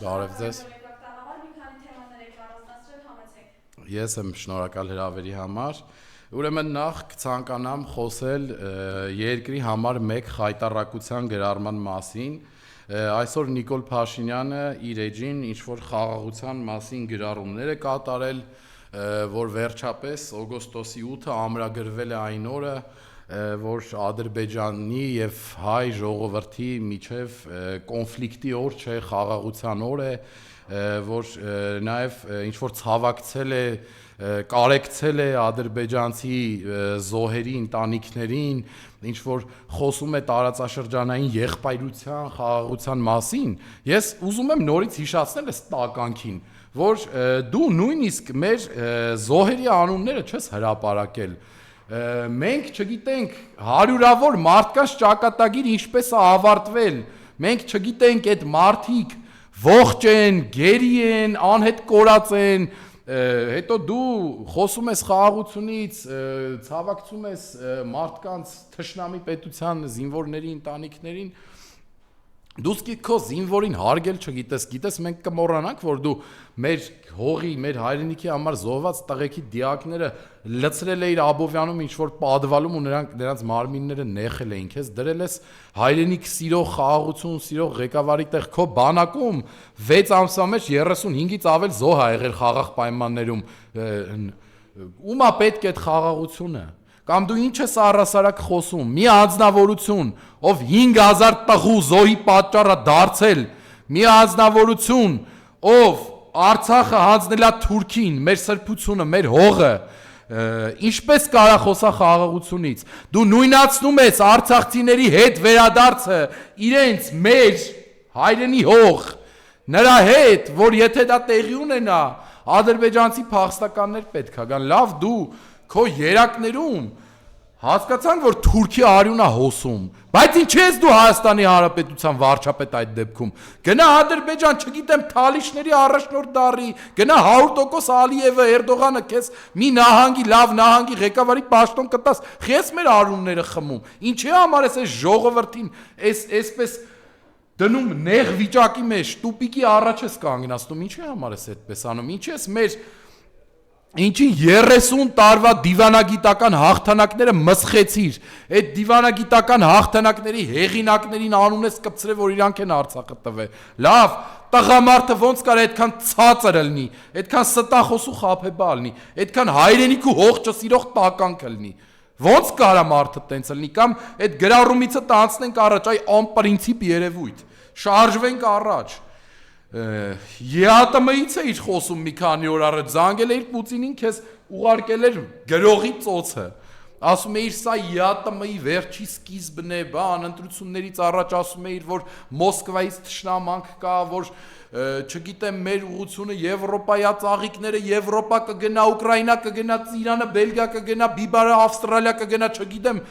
Բարև ձեզ։ Ես եմ շնորհակալ հրավերի համար։ Ուրեմն նախ կցանկանամ խոսել երկրի համար մեկ խայտառակության գրառման մասին։ Այսօր Նիկոլ Փաշինյանը իր էջին ինչ-որ խաղաղության մասին գրառումներ է կատարել, որ վերջապես օգոստոսի 8-ը ամրագրվել է այն օրը, որ Ադրբեջանի եւ հայ ժողովրդի միջև կոնֆլիկտի օր չէ, խաղաղության օր է, որ նաեւ ինչ որ ցավակցել է, կարեկցել է ադրբեջանցի զոհերի ընտանիքներին, ինչ որ խոսում է տարածաշրջանային եղբայրության, խաղաղության մասին, ես ուզում եմ նորից հիշեցնել այս տականքին, որ դու նույնիսկ մեր զոհերի անունները չես հրապարակել, մենք չգիտենք հարյուրավոր մարդկանց ճակատագիր ինչպես է ավարտվել, մենք չգիտենք այդ մարդիկ ողջ են, գերի են, անհետ կորած են, հետո դու խոսում ես խաղաղությունից, ցավակցում ես մարդկանց թշնամի պետության զինվորների ընտանիքներին, դու քո զինվորին հարգել չգիտես, գիտես մենք կմոռանանք, որ դու մեր հողի, մեր հայրենիքի համար զոհված տղեկի դիակները լցրել էիր Աբովյանում ինչ-որ պատվալում ու նրանց մարմինները նեխել էին, քեզ դրել ես հայրենիք սիրող, խաղաղություն սիրող ղեկավարի տեղ, քո բանակում 6 ամսվա մեջ 35-ից ավել զոհ ա եղել խաղաղ պայմաններում, ումա պետք է այդ խաղաղությունը Կամ դու ինչ ես առասարակ խոսում, մի անձնավորություն, ով 5000 տղու զոհի պատճառը դարձել, մի անձնավորություն, ով Արցախը հանձնել է Թուրքին, մեր սրբությունը, մեր հողը, ինչպես կարա խոսա խաղաղությունից, դու նույնացնում ես արցախցիների հետ վերադարձը իրենց մեր հայրենի հող, նրա հետ, որ եթե դա տեղի ունենա, ադրբեջանցի փախստականներ պետք է գան, լավ դու քո երակներում հասկացանք, որ Թուրքի արյունա հոսում, բայց ինչ ես դու Հայաստանի Հանրապետության վարչապետ այդ դեպքում, գնա Ադրբեջան, չգիտեմ, թալիշների առաջնորդ դառի, գնա 100% Ալիևը, Էրդողանը քեզ մի նահանգի, լավ նահանգի ղեկավարի պաշտոն կտաս, խես մեր արյունները խմում, ինչի համար ես այս ժողովրդին, այսպես դնում նեղ վիճակի մեջ, տուպիկի առաջ ես կանգնացնում, ինչի համար ես այդպես անում, ինչ ես մեր Ինչի 30 տարվա դիվանագիտական հաղթանակները մսխեցիր, այդ դիվանագիտական հաղթանակների հեղինակներին անուն ես կպցրել, որ իրանք են Արցախը տվել, լավ, տղամարդը ոնց կար այդքան ցածր լինի, այդքան ստախոսու խաբեբա լինի, այդքան հայրենիք ու հող չսիրող տականք լինի, ոնց կարա մարդը տենց լինի, կամ այդ գրառումիցը տանցնենք առաջ, այ անպրինցիպ երևույթ, շարժվենք առաջ, ԵԱՏՄ-ից էիր խոսում մի քանի օր առաջ, զանգել էիր Պուտինին, քեզ ուղարկել էր գրողի ծոցը, ասում էիր սա ԵԱՏՄ-ի վերջի սկիզբն է, բան, ընտրություններից առաջ ասում էիր, որ Մոսկվայից թշնամանք կա, որ չգիտեմ մեր ուղղությունը Եվրոպայա ծաղիկները Եվրոպա կգնա, Ուկրաինա կգնա, Իրանը, Բելգիա կգնա, Բիբարը Ավստրալիա կգնա, չգիտեմ,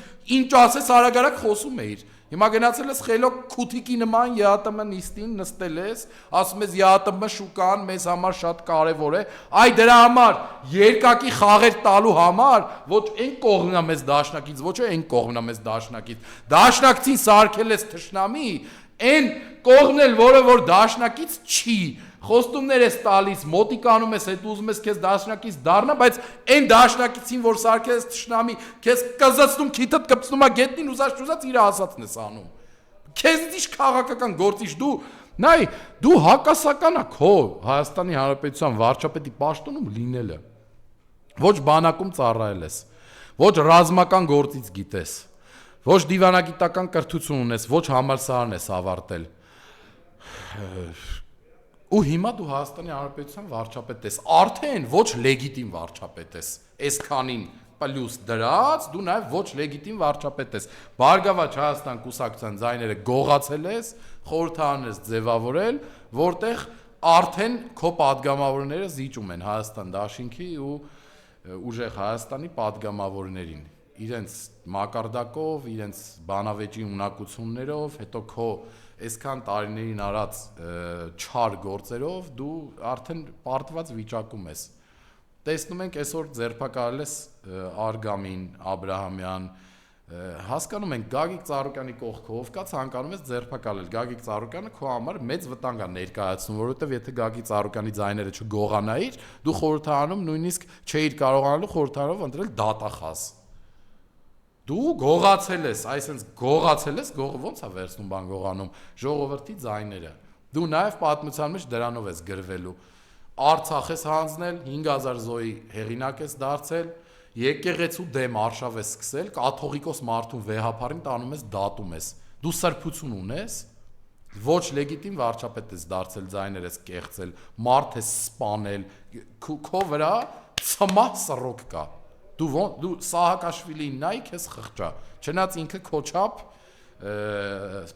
ինչ ասես արագ խոսում էիր Հիմա գնացել ես խելոք քութիկի նման ԵԱՏՄ նիստին նստել ես, ասում ես ԵԱՏՄ շուկան մեզ համար շատ կարևոր է, այ դրա համար երկակի խաղեր տալու համար, ոչ այն կողմն է մեզ դաշնակից, ոչ այն կողմն է մեզ դաշնակից, դաշնակցին սարքել ես թշնամի, այն կողմն էլ, որը որ դաշնակից չի, խոստումներ ես տալիս, մոտիկանում ես, հետո ուզում ես քեզ դաշնակից դառնա, բայց այն դաշնակիցին, որ սարքել ես թշնամի, քեզ կզծնում, քիթդ կպցնում է գետնին, ուզած իր ասածն ես անում։ Քեզից ինչ քաղաքական գործիչ դու, նայ, դու հակասական ես քո Հայաստանի Հանրապետության վարչապետի պաշտոնում լինելը։ Ոչ բանակում ծառայել ես, ոչ ռազմական գործից գիտես, ոչ դիվանագիտական կրթություն ունես, ոչ համալսարան ես ավարտել։ Ու հիմա դու Հայաստանի Հանրապետության վարչապետ ես, արդեն ոչ լեգիտիմ վարչապետ ես, այսքանին պլյուս դրած, դու նաև ոչ լեգիտիմ վարչապետ ես, Բարգավաճ Հայաստան կուսակցության ձայները գողացել ես, խորհրդարան ես ձևավորել, որտեղ արդեն քո падգամավորները զիջում են Հայաստան դաշինքի ու ուժեղ Հայաստանի падգամավորներին, իրենց մակարդակով, իրենց բանավեճի ունակություններով, հետո քո այսքան տարիներին արած չար գործերով դու արդեն պարտված վիճակում ես։ Տեսնում ենք այսօր ձերբակալել ես Արգամին, Աբրահամյան, հասկանում ենք Գագիկ Ծառուկյանի կողքով կա ցանկանում ես ձերբակալել Գագիկ Ծառուկյանը քո համար մեծ վտանգ է ներկայացնում, որովհետև եթե Գագիկ Ծառուկյանի ձայները չգողանայիր, դու խորհրդարանում նույնիսկ չէիր կարողանալու խորհրդարով ընտրել դատախազ։ Դու գողացել ես, այսինքն գողացել ես, գողը ո՞նց է վերցնում բան գողանում, ժողովրդի ձայները։ Դու նաև պատմության մեջ դրանով ես գրվելու։ Արցախ ես հանձնել, 5000 զոհի հեղինակ ես դարձել, եկեղեցու դեմ արշավ ես սկսել, կաթողիկոս մարդուն վեհապարին տանում ես դատում ես։ Դու սրբություն ունես, ոչ լեգիտիմ վարչապետ ես դարձել, ձայներ ես կեղծել, մարդ ես սպանել, քո վրա ցմահ սռոք կա։ Դու Սահակաշվիլին նայ քեզ խղճա։ Չնայած ինքը քո չափ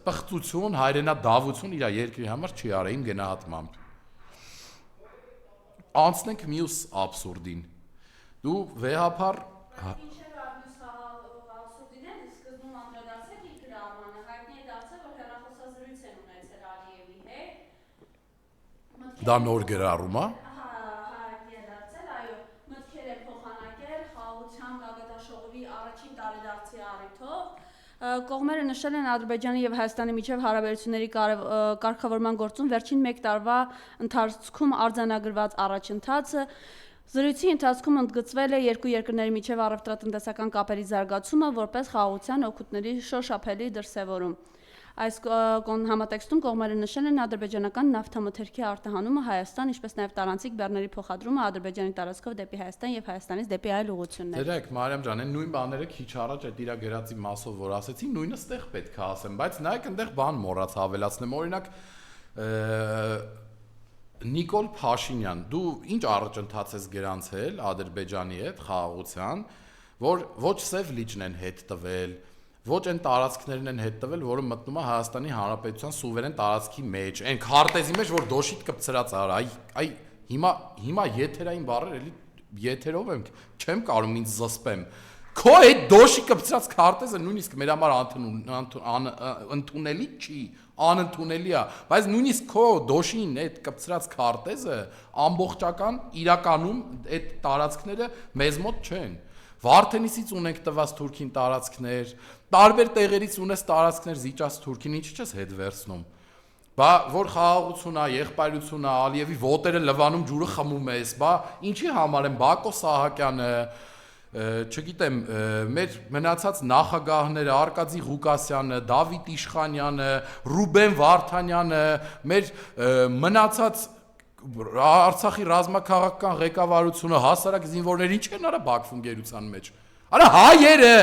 պղծություն, հայրենադավություն իր երկրի համար չի արել իմ գնահատմամբ։ Անցնենք մյուս աբսուրդին։ Դու վեհապար Ինչեր արդյոք աբսուրդին են, սկզբում անդրադարձեք իր գրամանը, հայտնի է դարձել, որ հեռախոսազրույց են ունեցել Ալիևի հետ։ դա նոր գրառում է։ Հայտնի է դարձել, այո, մտքեր է փոխանակել խաղաղության գագաթաշողովի առաջին տարեդարձի առիթով։ Կողմերը նշել են Ադրբեջանի եւ Հայաստանի միջև հարաբերությունների կարգավորման գործում վերջին 1 տարվա ընթացքում արձանագրված առաջընթացը։ Զրույցի ընթացքում ընդգծվել է երկու երկրների միջև առևտրատնտեսական կապերի զարգացումը որպես խաղաղության օգուտների շոշափելի դրսևորում։ Այս համատեքստում կողմերը նշել են ադրբեջանական նավթամթերքի արտահանումը Հայաստան, ինչպես նաև տարանցիկ բեռների փոխադրումը Ադրբեջանի տարածքով դեպի Հայաստան եւ Հայաստանից դեպի այլ ուղղություններ։ Դերեք, Մարիամ ջան, այն նույն բաները քիչ առաջ այդ իր գրածի մասով որ ասեցի, նույնը ստեղ պետք է ասեմ, բայց նայեք այնտեղ բան մոռացա ավելացնեմ, օրինակ Նիկոլ Փաշինյան, դու ինչ առաջընթաց ես գրանցել Ադրբեջանի հետ խաղաղության, որ ոչ սև լիճն են հետ տվել, ոչ այն տարածքներն են հետ տվել, որը մտնում է Հայաստանի Հանրապետության սուվերեն տարածքի մեջ, այն քարտեզի մեջ, որ դոշիտ կպցրած արա, այ հիմա եթերային բառեր էլի եթերով եմ, չեմ կարող ինձ զսպեմ։ Քո այդ դոշի կպցրած քարտեզը նույնիսկ մեր համար ընդունելի չի, անընդունելի է, բայց նույնիսկ քո դոշին այդ կպցրած քարտեզը ամբողջական իրականում այդ տարածքները մեզ մոտ չեն։ Վարդենիսից ունենք տված Թուրքին տարածքներ, տարբեր տեղերից ունես տարածքներ զիջած Թուրքին, ինչի՞ չես հետ վերցնում։ Բա որ խաղաղություն է, եղբայրություն է, Ալիևի ոտերը լվանում ջուրը խմում ես, բա ինչի համար են Բակո Սահակյանը, չգիտեմ, մեր մնացած նախագահները Արկադի Ղուկասյանը, Դավիթ Իշխանյանը, Ռուբեն Վարդանյանը, մեր մնացած Արցախի ռազմաքաղաքական ղեկավարությունը, հասարակ զինվորները ինչ են արա Բաքվում գերության մեջ։ Արա հայերը,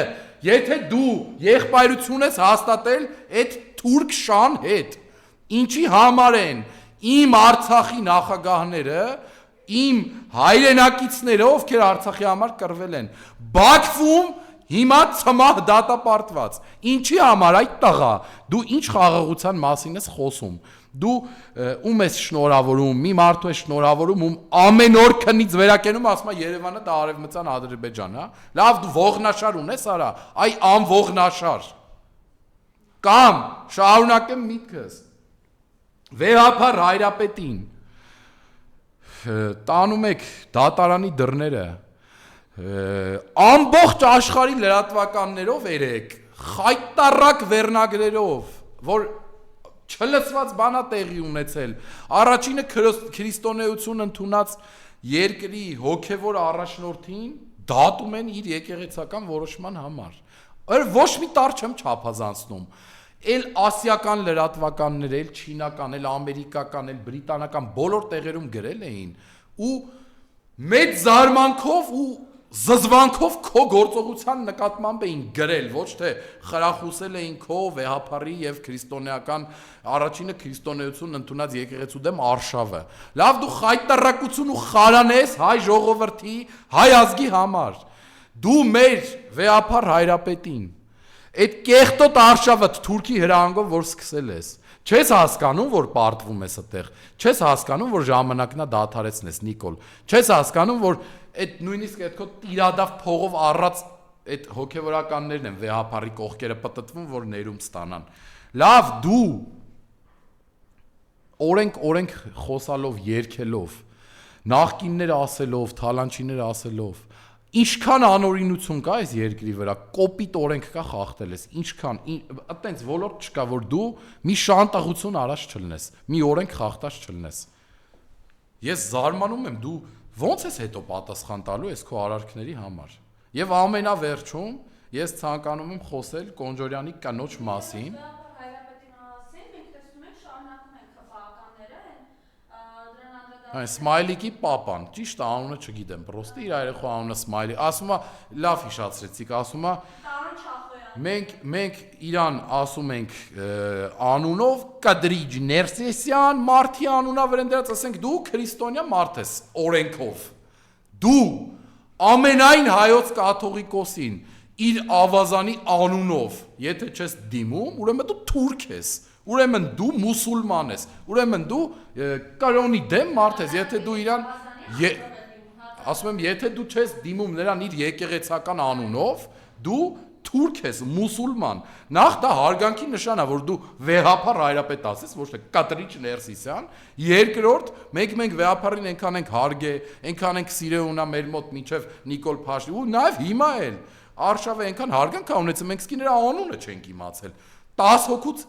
եթե դու եղբայրություն ես հաստատել այդ թուրք շան հետ, ինչի համար են իմ Արցախի նախագահները իմ հայրենակիցները, ովքեր Արցախի համար կռվել են, Բաքվում հիմա ցմահ դատապարտված։ Ինչի համար այդ տղա, դու ինչ խաղաղության մասին ես խոսում։ Դու ում ես շնորհավորում, մի մարդու ես շնորհավորում, ում ամեն օր քնից վերակենում, ասում է Երևանը դա արևմտյան Ադրբեջան, հա։ Լավ, դու ողնաշար ունես, արա, այ անողնաշար։ Կամ շարունակեմ միտքս։ Վեհապար Հայրապետին տանում եք դատարանի դռները, ամբողջ աշխարհի լրատվականներով երեք, խայտարակ վերնագրերով, որ չլսված բանա տեղի ունեցել, առաջինը քրիստոնեություն ընդունած երկրի հոգևոր առաջնորդին դատում են իր եկեղեցական որոշման համար։ Ոչ մի տար չեմ չափազանցնում։ Էլ ասիական լրատվականներ, էլ չինական, էլ ամերիկական, էլ բրիտանական բոլոր տեղերում գրել էին ու մեծ զարմանքով ու զզվանքով քո գործողության նկատմամբ էին գրել, ոչ թե խրախուսել էին քո վեհապարի եւ քրիստոնեական առաջինը քրիստոնեություն ընդունած եկեղեցու դեմ արշավը։ Լավ, դու խայտարակություն ու խարան ես հայ ժողովրդի, հայ ազգի համար։ Դու մեր վեհապար Հայրապետին այդ կեղտոտ արշավը Թուրքի հրահանգով որ սկսել ես, չես հասկանում, որ պարտվում ես այդտեղ, չես հասկանում, որ ժամանակն է դադարեցնես, Նիկոլ, չես հասկանում, որ այդ նույնիսկ այդ քո տիրադավ փողով առած այդ հոգևորականներն են վեհապարի կողքերը պտտվում, որ ներում ստանան։ Լավ, դու օրենք խոսալով, երգելով, նախկիններ ասելով, թալանչիներ ասելով, Ինչքան անօրինություն կա այս երկրի վրա, կոպիտ օրենք կա խախտել ես, ինչքան, այտենց ոլորտ չկա, որ դու մի շանտաղություն արած չլնես, մի օրենք խախտած չլնես։ Ես զարմանում եմ, դու ո՞նց ես հետո պատասխան տալու այս քո արարքների համար։ Եվ ամենավերջում ես ցանկանում եմ խոսել Կոնջորյանի կնոջ մասին։ Այն Սմայլիկի papan, ճիշտ անունը չգիտեմ, պրոստը իր երեխու անունը Սմայլի, ասում է, լավ հիշացրեցիք, ասում է, մենք իրան ասում ենք անունով Կադրիջ Ներսեսյան մարդի անունա վրան դրած, ասենք դու քրիստոնյա մարդ ես օրենքով։ Դու ամենայն հայոց կաթողիկոսին իր ավազանի անունով, եթե չես դիմում, ուրեմն դու թուրք ես։ Ուրեմն դու մուսուլման ես, ուրեմն դու կրոնի դեմ մարդ ես, եթե դու իրան ասում եմ, եթե դու չես դիմում նրան իր եկեղեցական անունով, դու թուրք ես, մուսուլման։ Նախ դա հարգանքի նշան է, որ դու վեհափառ հայրապետ ասես, ոչ թե Կատրիչ Ներսիսյան, երկրորդ, մենք վեհափառին այնքան ենք հարգե, այնքան ենք սիրե ունա մեր մոտ մինչև Նիկոլ Փաշինյանը, ու նաև հիմա էլ Արշավը այնքան հարգանք ա ունեցել, մենք սկի նրա անունը չենք իմացել։ 10 հոգուց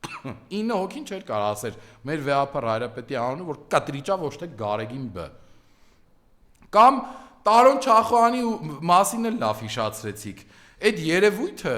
9 հոգին չէր կարող ասել մեր վեհափառ հայրապետի անունը, որ Կատրիճա ոչ թե Գարեգին B։ Կամ Տարոն Չախոյանի մասին էլ լավ հիշացրեցիք։ Այդ երևույթը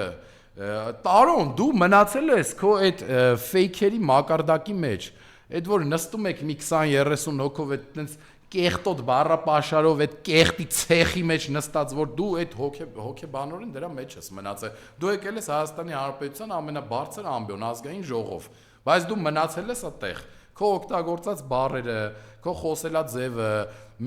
Տարոն դու մնացել ես քո այդ ֆեյքերի մակարդակի մեջ, այդ որ նստում եք մի 20-30 հոգով այդ տենց կեղտոտ բառապաշարով այդ կեղտի ցեխի մեջ նստած, որ դու այդ հոգեբանորեն դրա մեջ ես մնացել։ Դու եկել ես Հայաստանի Հանրապետության ամենաբարձր ամբիոն ազգային ժողով, բայց դու մնացել ես այդտեղ։ Քո օգտագործած բառերը, քո խոսելաձևը,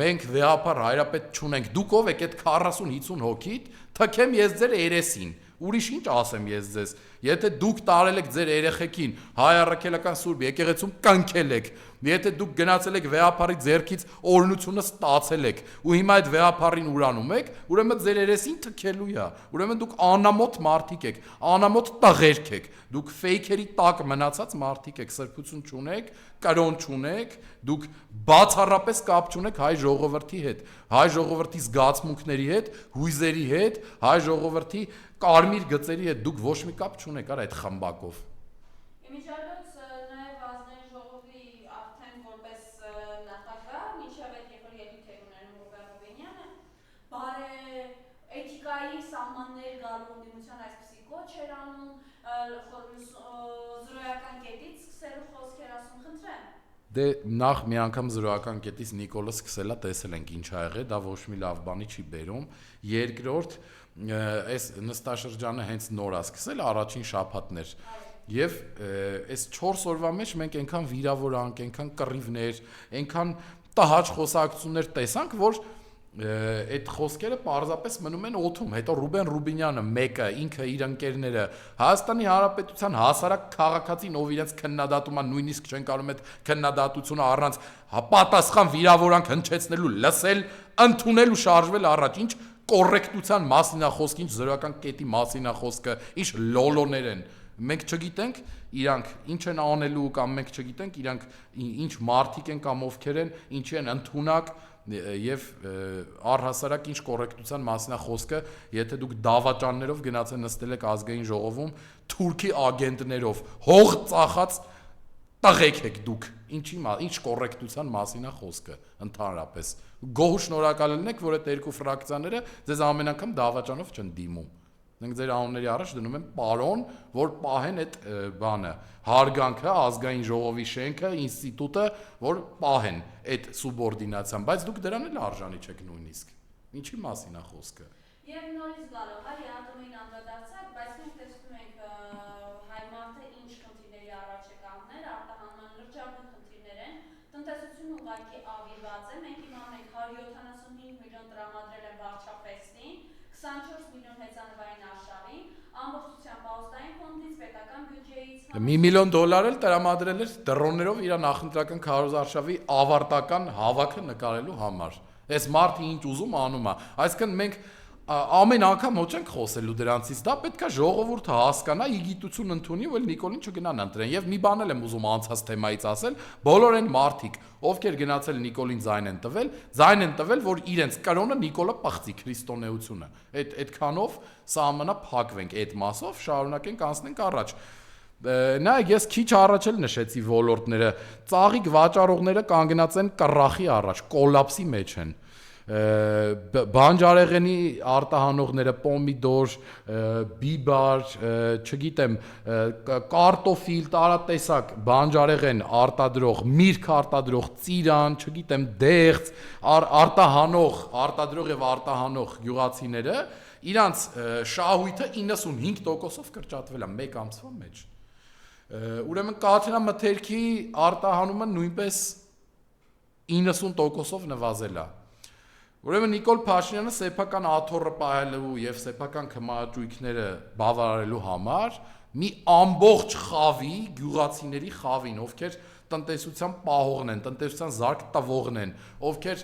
մենք վեհափառ հայրապետ չունենք։ Դուք ով եք այդ 40-50 հոգիդ, թքեմ ես ձեր երեսին։ Ուրիշ ինչ ասեմ ես ձեզ։ Եթե դուք տարել եք ձեր երեխեքին հայ առաքելական սուրբ եկեղեցում կնքել եք, եթե դուք գնացել եք վեհափառի ձեռքից օրհնությունը ստացել եք, ու հիմա այդ վեհափառին ուրանում եք, ուրեմն ձեր երեսին թքելու է։ Ուրեմն դուք անամոթ մարդիկ եք, անամոթ տղերք եք, դուք ֆեյքերի տակ մնացած մարդիկ եք, սրբություն չունեք, կրոն չունեք, դուք բացառապես կապ չունեք հայ ժողովրդի հետ, հայ ժողովրդի զգացմունքների հետ, հույզերի հետ, հայ ժողովրդի կարմիր գծերի հետ դուք ոչ մի կապ չունեք արա այդ խմբակով։ Իմիջիայլոց նաև ազգային ժողովի արդեն որպես նախագահ, մինչև այդ երբ որ ելույթ էր ունենում Ռոբերտ Հովենյանը, բարե էթիկայի սահմաններ գալու ընդդիմության այսպիսի կոչ էր անում, զրոյական կետից սկսելու խոսքեր ասում, խնդրեմ։ Դե նախ մի անգամ զրոյական կետից Նիկոլը սկսելա, տեսել ենք ինչ ա եղել, դա ոչ մի լավ բանի չի բերում։ Երկրորդ, այս նստաշրջանը հենց նոր է սկսել, առաջին շաբաթներ։ Եվ այս 4 օրվա մեջ մենք այնքան վիրավորանք, այնքան կռիվներ, այնքան տհաճ խոսակցություններ տեսանք, որ այդ խոսքերը պարզապես մնում են օդում։ Հետո Ռուբեն Ռուբինյանը մեկը ինքը իր ընկերները Հայաստանի Հանրապետության հասարակ քաղաքացին, ով իրենց քննադատում է, նույնիսկ չեն կարող այդ քննադատությունը առանց պատասխան վիրավորանք հնչեցնելու լսել, ընդունել ու շարժվել առաջ։ Ինչ կոռեկտության մասին է խոսքը, ինչ զրոյական կետի մասին է խոսքը, ինչ լոլոներ են։ Մենք չգիտենք իրանք ինչ են անելու կամ մենք չգիտենք իրանք ինչ մարդիկ են կամ ովքեր են, ինչի են ընդունակ եւ առհասարակ ինչ կոռեկտության մասին է խոսքը, եթե դուք դավաճաններով գնացել նստել եք ազգային ժողովում թուրքի ագենտներով, հող ծախած տղեկ եք դուք, ինչ կոռեկտության մասին է խոսքը ընդհանրապես։ Գոհ շնորհակալ ելնեք, որ այդ երկու ֆրակցիաները ձեզ ամեն անգամ դավաճանով չեն դիմում։ Մենք ձեր անունների առաջ դնում են պարոն, որ պահեն այդ բանը, հարգանքը, ազգային ժողովի շենքը, ինստիտուտը, որ պահեն այդ սուբորդինացիան, բայց դուք դրան էլ արժանի չեք նույնիսկ։ Ինչի մասին է խոսքը։ Եվ նորից գալով, հա, ատոմին անդրադարձակ, բայց մենք տեսնում ենք հայ մարդը ինչ խնդիրների առաջ է կանգնել, արտահանման լրջագույն խնդիրներ են, տնտեսությունը ուղղակի ավիրված է, մենք իմանում ենք 175 միլիոն տրամադրել են Վարչապետին, 24 միլիոն հեծանվային արշավին, ամբողջությամբ Պաուստային ֆոնդից, պետական բյուջեից $1 միլիոն էլ տրամադրել էր դրոններով իր նախընտրական քարոզարշավի ավարտական հավաքը նկարելու համար։ Այս մարդը ինչ ուզում անում է։ Այսինքն մենք ամեն անգամ ոչ ենք խոսելու դրանցից, դա պետքա ժողովուրդը հասկանա, իգիտություն ընդունի, որ Նիկոլին չգնան ընտրեն։ Եվ մի բան եմ ուզում անցած թեմայից ասել, բոլոր այն մարդիկ, ովքեր գնացել Նիկոլին ձայն են տվել, որ իրենց կրոնը Նիկոլը պղծի քրիստոնեությունը։ Այդքանով սահմանը փակվենք այդ մասով, շարունակենք անցնենք առաջ։ Նայեք, ես քիչ առաջ էլ նշեցի ոլորտները, ծաղիկ վաճառողները կանգնած են կռախի առաջ, կոլապսի մեջ են։ Բանջարեղենի արտահանողները, պոմիդոր, բիբար, չգիտեմ, կարտոֆիլ, տարատեսակ, բանջարեղեն արտադրող, միրգ արտադրող, ծիրան, չգիտեմ, դեղց, արտադրող եւ արտահանող գյուղացիները, իրանց շահույթը 95%-ով կրճատվել է 1 ամսվա մեջ։ Ուրեմն կաթնամթերքի արտահանումը նույնպես 90%-ով նվազել է։ Ուրեմն Նիկոլ Փաշինյանը սեփական աթոռը պահելու եւ սեփական քմահաճույքները բավարարելու համար մի ամբողջ խավի, գյուղացիների խավին, ովքեր տնտեսության պահողն են, տնտեսության զարկ տվողն են, ովքեր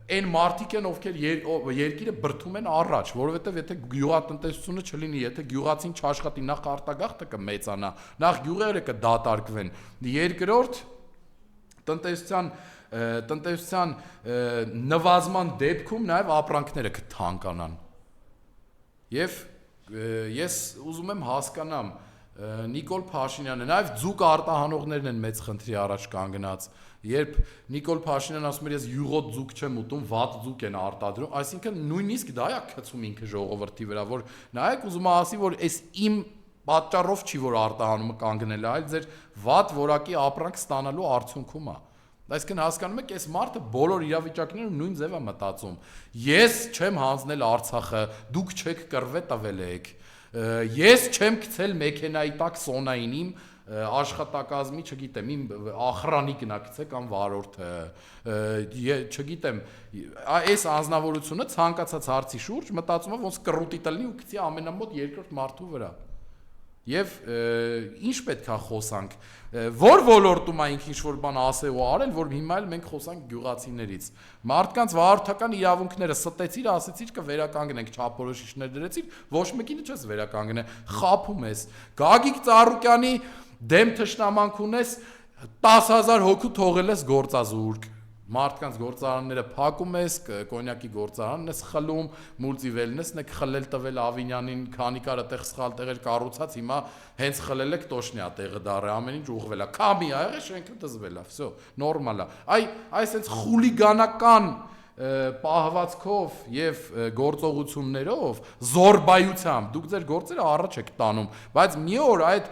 այն մարդիկ են, ովքեր երկիրը բրդում են առաջ, որովհետև եթե գյուղատնտեսությունը չլինի, եթե գյուղացին չաշխատի, նախ արտագաղթը կմեծանա, նախ գյուղերը կդատարկվեն, երկրորդ տնտեսության նվազման դեպքում նաև ապրանքները կթանկանան։ Եվ ես ուզում եմ հասկանամ Նիկոլ Փաշինյանը, նաև ձուկ արտահանողներն են մեծ խնդրի առաջ կանգնած, երբ Նիկոլ Փաշինյանը ասում էր ես յուղոտ ձուկ չեմ ուտում, վատ ձուկ են արտադրում, այսինքն նույնիսկ դա է գցում ինքը ժողովրդի վրա, որ նայեք ուզում ասի, որ այս իմ պատճառով չի որ արտահանումը կանգնել է, այլ ձեր վատ որակի ապրանք ստանալու արդյունքում է։ Այսինքն հասկանում եք, այս մարդը բոլոր իրավիճակներում նույն ձև է մտածում։ Ես չեմ հանձնել Արցախը, դուք չեք կռվե տվել եք։ Ես չեմ գցել մեքենայի տակ սոնային իմ աշխատակազմի, չգիտեմ, իմ ախրանի գնացե կամ վարորդը, չգիտեմ, այս անձնավորությունը ցանկացած հարցի շուրջ մտածում է ոնց կռուտի տնի ու գցի ամենամոտ երկրորդ մարդու վրա։ Եվ ինչ պետք է խոսանք, որ ոլորտում է ինքը ինչ-որ բան ասել ու արել, որ հիմա էլ մենք խոսանք գյուղացիներից։ Մարդկանց վարորդական իրավունքները ստեցիր, ասեցիր կվերականգնենք, չափորոշիչներ դրեցիր, ոչ մեկին չես վերականգնե, խափում ես։ Գագիկ Ծառուկյանի դեմ թշնամանք ունես, 10,000 հոգու թողել ես գործազուրկ։ Մարդկանց գործարանները փակում ես, կոնյակի գործարանն ես խլում, մուլտիվելնեսն եք խլել տվել Ավինյանին, քանի կար այդտեղ սխալ տեղեր կառուցած, հիմա հենց խլել եք Տոշնյա տեղը դարը, ամեն ինչ ուղղվել է։ Քամի ա եղել, շենքը դզվել է, վсё, նորմալ է։ Այս հենց խուլիգանական պահվածքով եւ գործողություններով, զորբայությամբ դուք ձեր գործերը առաջ եք տանում, բայց մի օր այդ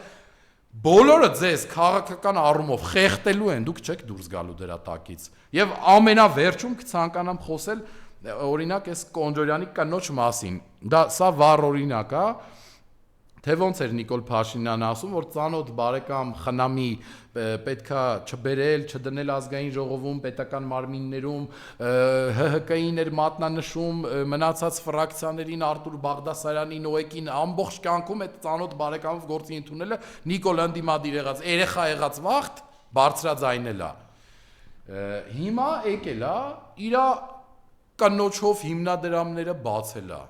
բոլորը ձեզ քաղաքական առումով խեղտելու են, դուք չեք դուրս գալու դրա տակից։ Եվ ամենավերջում կցանկանամ խոսել օրինակ այս Կոնջորյանի կնոջ մասին։ Սա վառ օրինակ է, թե ոնց էր Նիկոլ Փաշինյանը ասում, որ ծանոթ բարեկամ խնամի պետքա չբերել, չդնել ազգային ժողովում, պետական մարմիններում, ՀՀԿ-ին էր մատնանշում, մնացած ֆրակցիաներին Արտուր Բաղդասարյանին, ՕԵԿ-ին ամբողջ կյանքում այդ ծանոթ բարեկամով գործի ընդունելը Նիկոլ ընդդիմադիր եղած, երեխա եղած վաղտ բարձրաձայնել է։ Հիմա եկել է, իր կնոջով հիմնադրամները բացել է։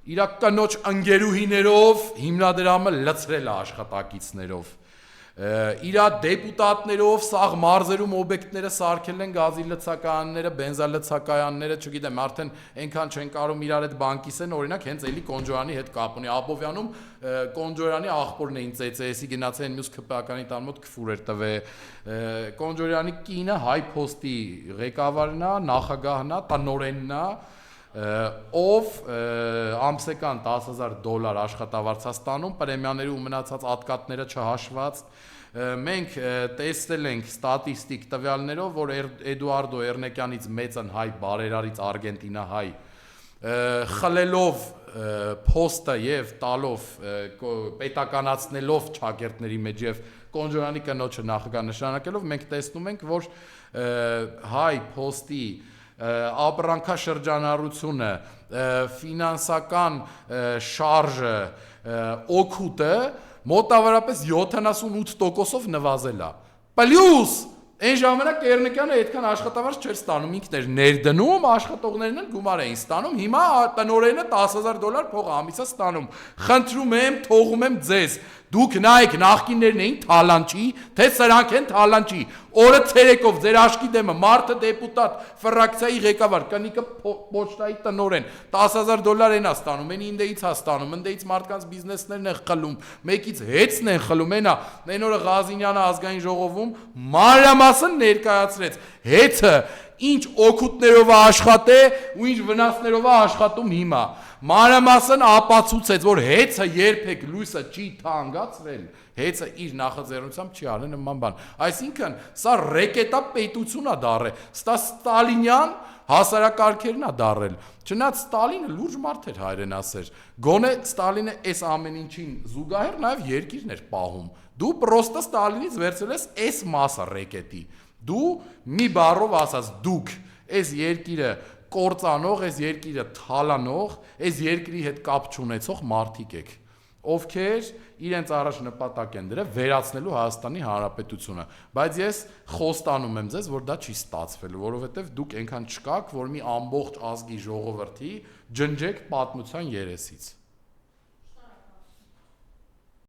Իր կնոջ ընկերուհիներով հիմնադրամը լցրել է աշխատակիցներով։ Իր դեպուտատներով սաղ մարզերում օբյեկտները սարքել են գազի լցակայանները, բենզալցակայանները, չգիտեմ, արդեն այնքան չեն կարում իրար հետ բանկիսեն, օրինակ հենց էլի Կոնջորյանի հետ կապ ունի։ Աբովյանում Կոնջորյանի աղբորն էին CCS-ի գնացել մյուս ԿՊԱ-կանի տան մոտ քֆուր էր տվել։ Կոնջորյանի կինը Հայ Փոստի ղեկավարն է, նախագահն է, տնօրենն է, ով ամսական $10,000 աշխատավարձ ստանում, պրեմիաների ու մնացած ատկատները չհաշված։ Մենք տեսել ենք ստատիստիկ տվյալներով, որ Էդուարդո Էրնեկյանից մեծն հայ բարերարից արգենտինահայ խլելով փոստը եւ տալով պետականացնելով ճակերտների մեջ եւ Կոնջորյանի կնոջը նախագահ նշանակելով մենք տեսնում ենք, որ Հայ Փոստի ապրանքաշրջանառությունը, ֆինանսական շարժը, օգուտը մոտավորապես 78%-ով նվազել է։ Պլյուս Այն ժամանակ Տերնիկյանը այդքան աշխատավարձ չէր ստանում, ինքն էր ներդնում, աշխատողներն էլ գումար էին ստանում, հիմա տնօրենը $10,000 փող ամիսա ստանում։ Խնդրում եմ, թողում եմ ձեզ։ Դուք նայեք, նախկիններն էին թալանչի, թե սրանք են թալանչի։ Օրը ցերեկով ձեր աշկի դեմը մարդը դեպուտատ, ֆրակցիայի ղեկավար, կնիկը պոչտայի տնօրեն $10,000 են ստանում, այն ինդեից է ստանում, ընդեից մարդկանց բիզնեսներն են խլում, մեկից հեծն են խլում, այն օրը Ղազինյանը ազգային ժողովում մանրամասն ներկայացրեց հեծը ինչ օգուտներով է աշխատե ու ինչ վնասներով է աշխատում հիմա։ Մանրամասն ապացուցեց, որ հեծը երբեք լույսը չի թանկացրել, հեծը իր նախաձեռնությամբ չի արել նման բան։ Այսինքն, սա ռեկետա պետություն է դառել, սա ստալինյան հասարակարգերն է դառել։ Չնայած Ստալինը լուրջ մարդ էր հայրենասեր։ Գոնե Ստալինը այս ամեն ինչին զուգահեռ նաև երկիրն էր պահում։ Դու պրոստը Ստալինից վերցրել ես այս մասը ռեկետի։ Դու մի բառով ասած դուք այս երկիրը կործանող, այս երկիրը թալանող, այս երկրի հետ կապ չունեցող մարդիկ եք, ովքեր իրենց առաջ նպատակ են դրել վերացնելու Հայաստանի Հանրապետությունը, բայց ես խոստանում եմ ձեզ, որ դա չի ստացվելու, որովհետև դուք այնքան չկաք, որ մի ամբողջ ազգի ժողովրդի ջնջեք պատմության երեսից։